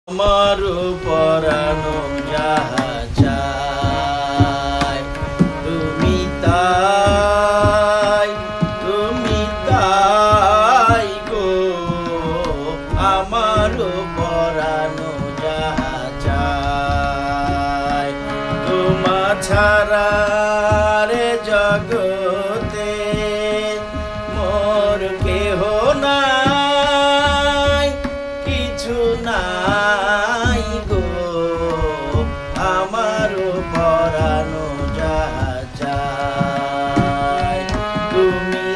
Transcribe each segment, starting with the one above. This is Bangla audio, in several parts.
আমার পরানো যাহা চায় তুমি তাই গো। আমার পরানো যাহা চায় তোমা ছাড়া রে জগতে মোর কেহ নাই, কিছু নাই গো। আমার পরানো যাহা চায় তুমি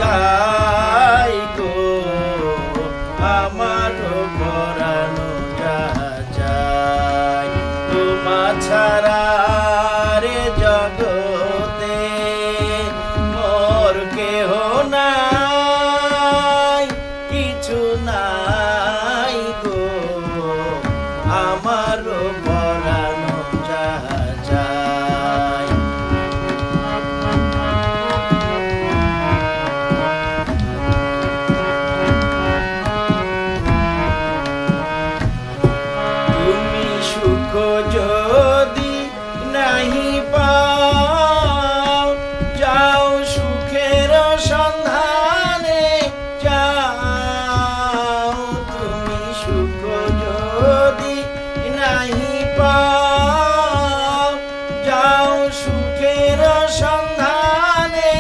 তাই গো। আমার পরানো যাহা চায় তোমা ছাড়া রে জগতে মোর কেহ নাই, কিছু নাই গো। আমার পরানো যাহা চায় তুমি সুখ যদি নাহি পাও, যাও সুখের সন্ধানে যাও। তুমি সুখ যদি নাহি পাও, যাও সুখের সন্ধানে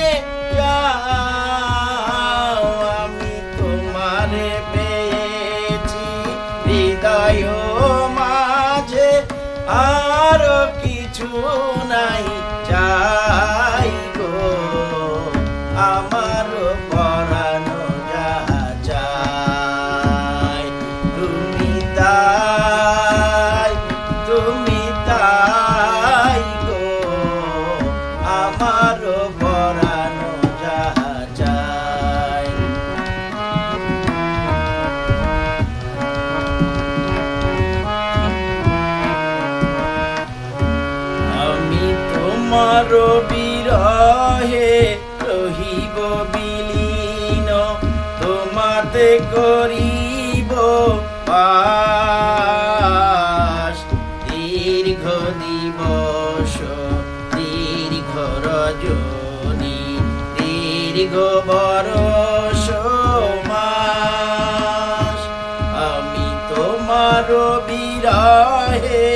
যাও। আমি তোমারে পেয়েছি হৃদয় মাঝে, আর কিছু নাই চাই গো। আমার পরানো যাহা চায় তুমি তাই গো। আমার পরানো যাহা চায় আমি তোমার বিরহে রহিব বিলীন, তোমাতে করিব বাস। দীর্ঘ দিবস দীর্ঘ রজনী, দীর্ঘ বরষ মাস। আমি তোমার বিরহে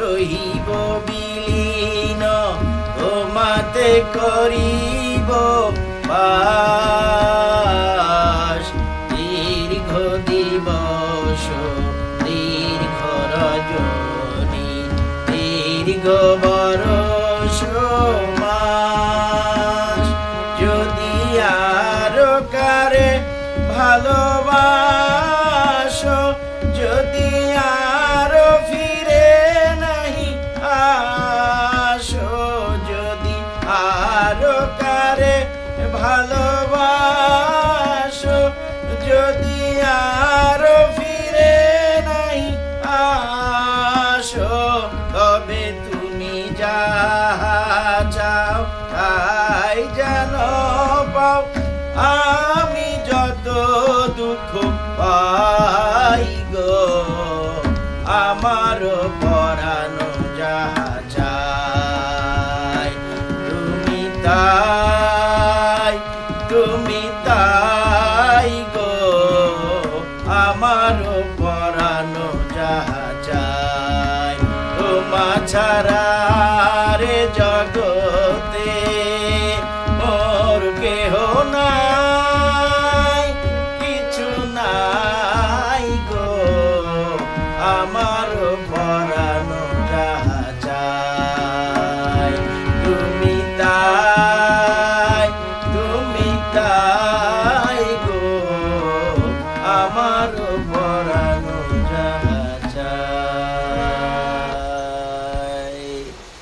রহিব বিলীন, তোমাতে করিব বাস। দীর্ঘ দিবস দীর্ঘ রজনী, দীর্ঘ বরষ মাস। যদি আর কারে ভালোবাসো, যদি আর ফিরে নাহি আসো, যদি আর কারে ভালোবাসো, যদি আর ফিরে নাহি আসো, তবে তুমি যাহা চাও তাই যেন পাও। আমি যত দুঃখ পাই গো, আমার পরানো যাহা চায় তুমি তাই গো। আমার পরানো যাহা চায় তোমা ছাড়া রে জগতে মোর কেহ নাই, কিছু নাই গো। আমার পরানো